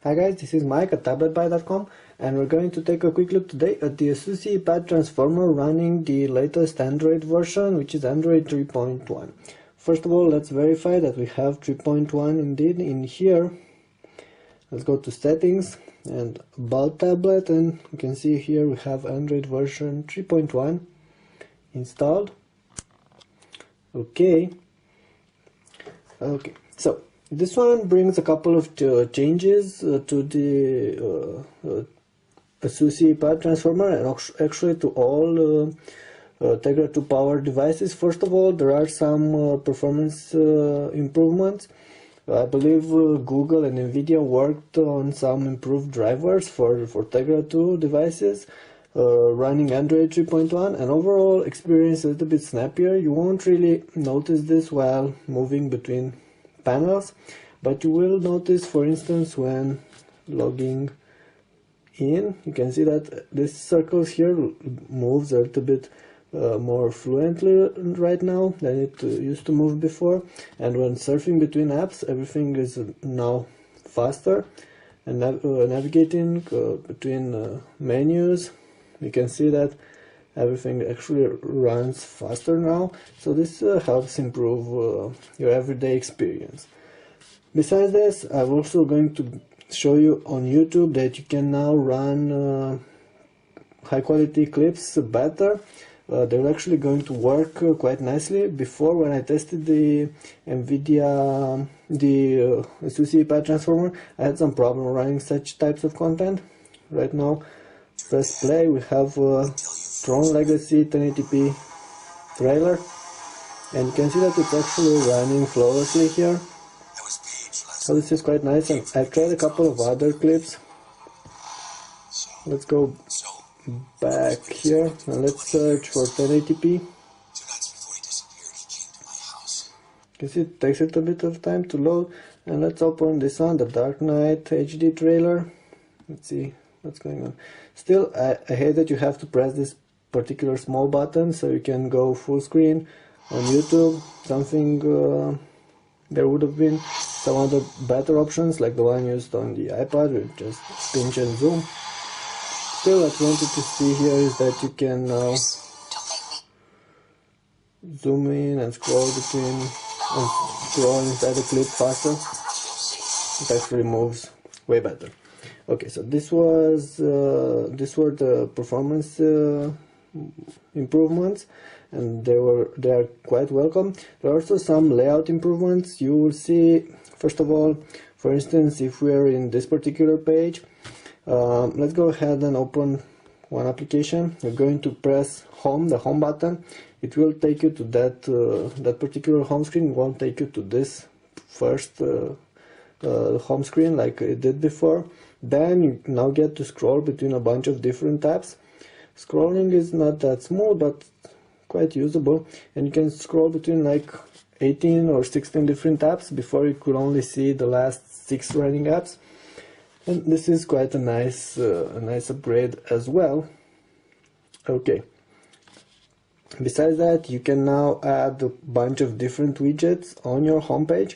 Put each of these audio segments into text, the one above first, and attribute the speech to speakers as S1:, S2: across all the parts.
S1: Hi guys, this is Mike at tabletbuy.com, and we're going to take a quick look today at the Asus Transformer running the latest Android version, which is Android 3.1. First of all, let's verify that we have 3.1 indeed in here. Let's go to settings and about tablet, and you can see here we have Android version 3.1 installed. Okay, so this one brings a couple of changes to the Asus Transformer, and actually to all Tegra 2 power devices. First of all, there are some performance improvements. I believe Google and Nvidia worked on some improved drivers for Tegra 2 devices running Android 3.1, and overall experience is a little bit snappier. You won't really notice this while moving between panels, but you will notice, for instance, when logging in, you can see that this circles here moves a little bit more fluently right now than it used to move before, and when surfing between apps, everything is now faster, and navigating between menus, you can see that everything actually runs faster now, so this helps improve your everyday experience. Besides this, I'm also going to show you on YouTube that you can now run high quality clips better. They're actually going to work quite nicely. Before, when I tested the NVIDIA, the Asus Transformer, I had some problem running such types of content. Right now, press play, we have Tron Legacy 1080p trailer, and you can see that it's actually running flawlessly here. So this is quite nice, and I've tried a couple of other clips. Let's go back here and let's search for 1080p. You can see it takes it a bit of time to load, and let's open this one, the Dark Knight HD trailer. Let's see what's going on. Still, I hate that you have to press this particular small button so you can go full screen on YouTube. Something there would have been some other better options, like the one used on the iPad with just pinch and zoom. Still, what I wanted to see here is that you can now zoom in and scroll between and scroll inside the clip faster. It actually moves way better. Okay, so these were the performance improvements, and they are quite welcome. There are also some layout improvements. You will see, first of all, for instance, if we are in this particular page, let's go ahead and open one application. You're going to press home, the home button. It will take you to that particular home screen. It won't take you to this first home screen like it did before. Then you now get to scroll between a bunch of different tabs. Scrolling is not that smooth, but quite usable, and you can scroll between like 18 or 16 different tabs. Before, you could only see the last 6 running apps, and this is quite a nice upgrade as well. Okay, besides that, you can now add a bunch of different widgets on your homepage,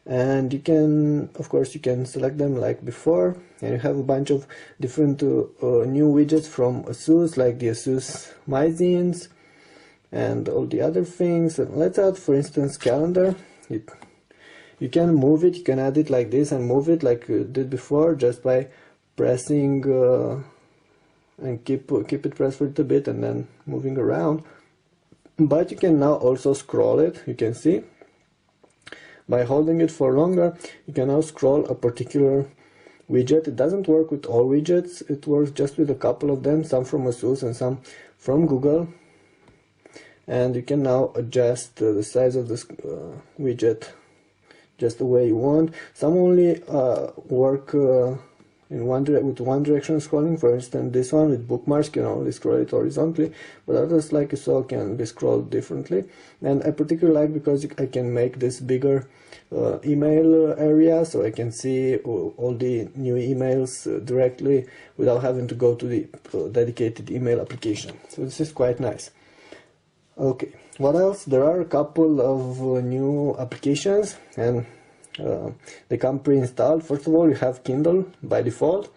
S1: and you can, of course, you can select them like before, and you have a bunch of different new widgets from Asus, like the Asus MyZines and all the other things. And let's add, for instance, calendar. You can move it, you can add it like this and move it like you did before, just by pressing and keep it pressed for a little bit and then moving around. But you can now also scroll it. You can see by holding it for longer, you can now scroll a particular widget. It doesn't work with all widgets, it works just with a couple of them, some from Asus and some from Google. And you can now adjust the size of this widget just the way you want. Some only work with one direction scrolling. For instance, this one with bookmarks, you can only scroll it horizontally, but others, like you saw, can be scrolled differently. And I particularly like because I can make this bigger email area, so I can see all the new emails directly without having to go to the dedicated email application. So this is quite nice. Okay, what else? There are a couple of new applications, and they come pre-installed. First of all, you have Kindle by default,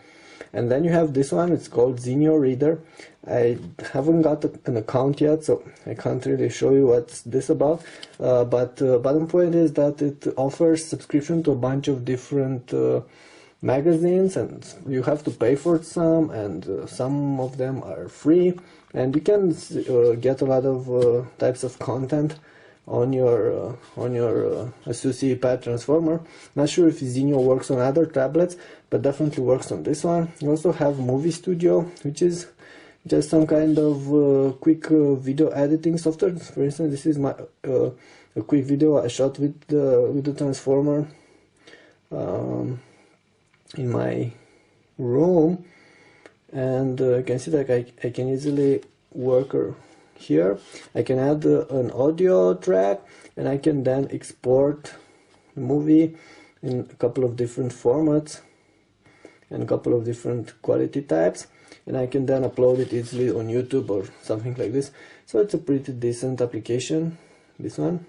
S1: and then you have this one. It's called Zenio Reader. I haven't got an account yet, so I can't really show you what's this about, but bottom point is that it offers subscription to a bunch of different magazines, and you have to pay for some, and some of them are free, and you can get a lot of types of content on your Asus Pad Transformer. Not sure if Zenio works on other tablets, but definitely works on this one. You also have Movie Studio, which is just some kind of quick video editing software. For instance, this is my a quick video I shot with the Transformer in my room, and you can see that I can easily work here. I can add an audio track, and I can then export the movie in a couple of different formats and a couple of different quality types, and I can then upload it easily on YouTube or something like this. So it's a pretty decent application. This one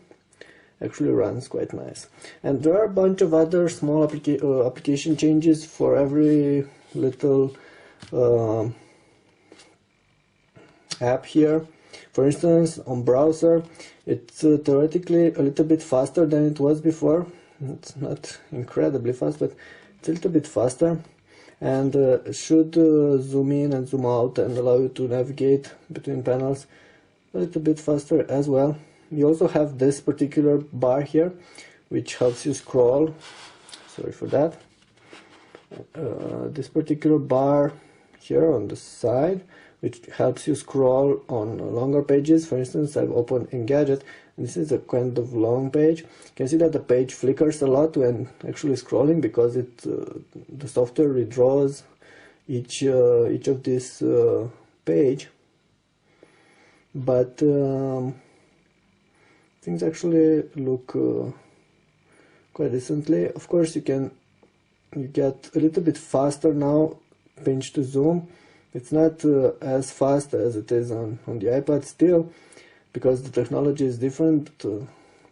S1: actually runs quite nice, and there are a bunch of other small application changes for every little app here. For instance, on browser, it's theoretically a little bit faster than it was before. It's not incredibly fast, but it's a little bit faster, and should zoom in and zoom out and allow you to navigate between panels a little bit faster as well. You also have this particular bar here, which helps you scroll. Sorry for that. This particular bar here on the side, which helps you scroll on longer pages. For instance, I've opened Engadget, and this is a kind of long page. You can see that the page flickers a lot when actually scrolling, because the software redraws each of this page. But things actually look quite decently. Of course, you get a little bit faster now, pinch to zoom. It's not as fast as it is on the iPad still, because the technology is different,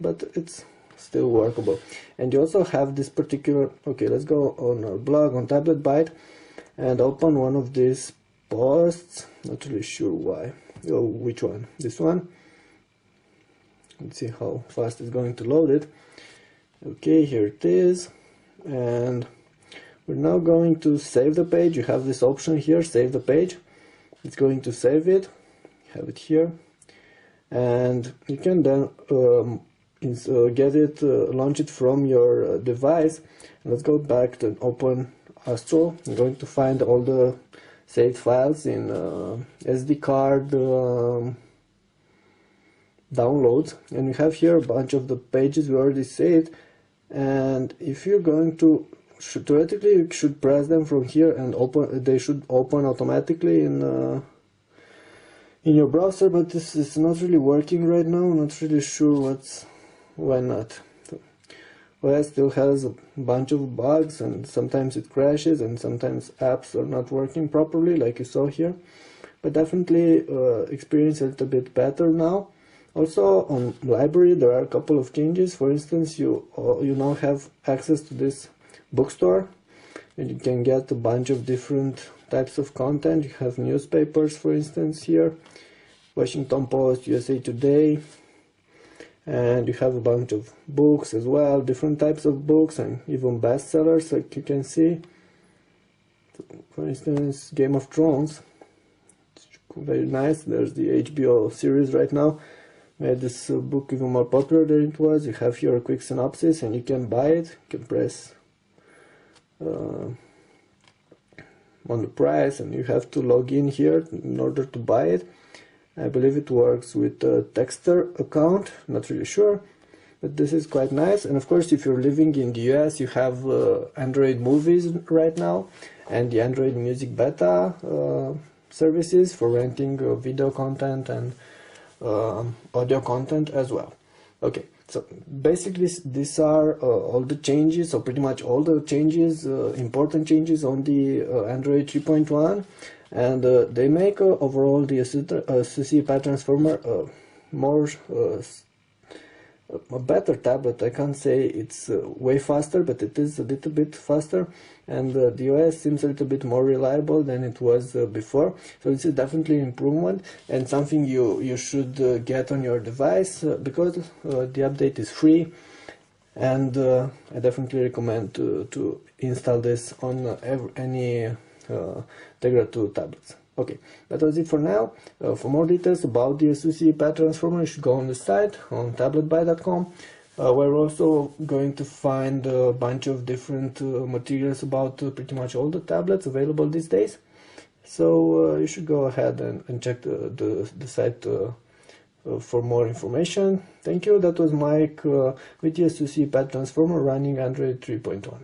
S1: but it's still workable. And you also have this particular, okay, let's go on our blog on Tablet Byte and open one of these posts. Not really sure why. Oh, which one? This one? Let's see how fast it's going to load it. Okay, here it is, and we're now going to save the page. You have this option here, save the page. It's going to save it. You have it here, and you can then get it, launch it from your device. And let's go back to open Astro. I'm going to find all the saved files in SD card downloads, and we have here a bunch of the pages we already saved. And if you're going to, theoretically you should press them from here and open. They should open automatically in your browser, but this is not really working right now. I'm not really sure why not. So, OS still has a bunch of bugs, and sometimes it crashes, and sometimes apps are not working properly, like you saw here. But definitely experience a little bit better now. Also on library there are a couple of changes. For instance, you now have access to this bookstore, and you can get a bunch of different types of content. You have newspapers, for instance, here, Washington Post, USA Today, and you have a bunch of books as well, different types of books, and even bestsellers, like you can see. For instance, Game of Thrones, it's very nice. There's the HBO series right now, made this book even more popular than it was. You have here a quick synopsis, and you can buy it. You can press on the price, and you have to log in here in order to buy it. I believe it works with a Texter account, not really sure, but this is quite nice. And of course, if you're living in the US, you have Android Movies right now, and the Android Music Beta services for renting video content and audio content as well. Okay, so basically these are all the changes, so pretty much all the changes, important changes on the Android 3.1, and they make overall the Asus Pad Transformer more a better tablet. I can't say it's way faster, but it is a little bit faster, and the OS seems a little bit more reliable than it was before. So this is definitely an improvement and something you should get on your device because the update is free, and I definitely recommend to install this on any Tegra 2 tablets. Okay, that was it for now. For more details about the Asus Transformer, you should go on the site on tabletbuy.com. We're also going to find a bunch of different materials about pretty much all the tablets available these days. So you should go ahead and check the site for more information. Thank you. That was Mike with the Asus Transformer running Android 3.1.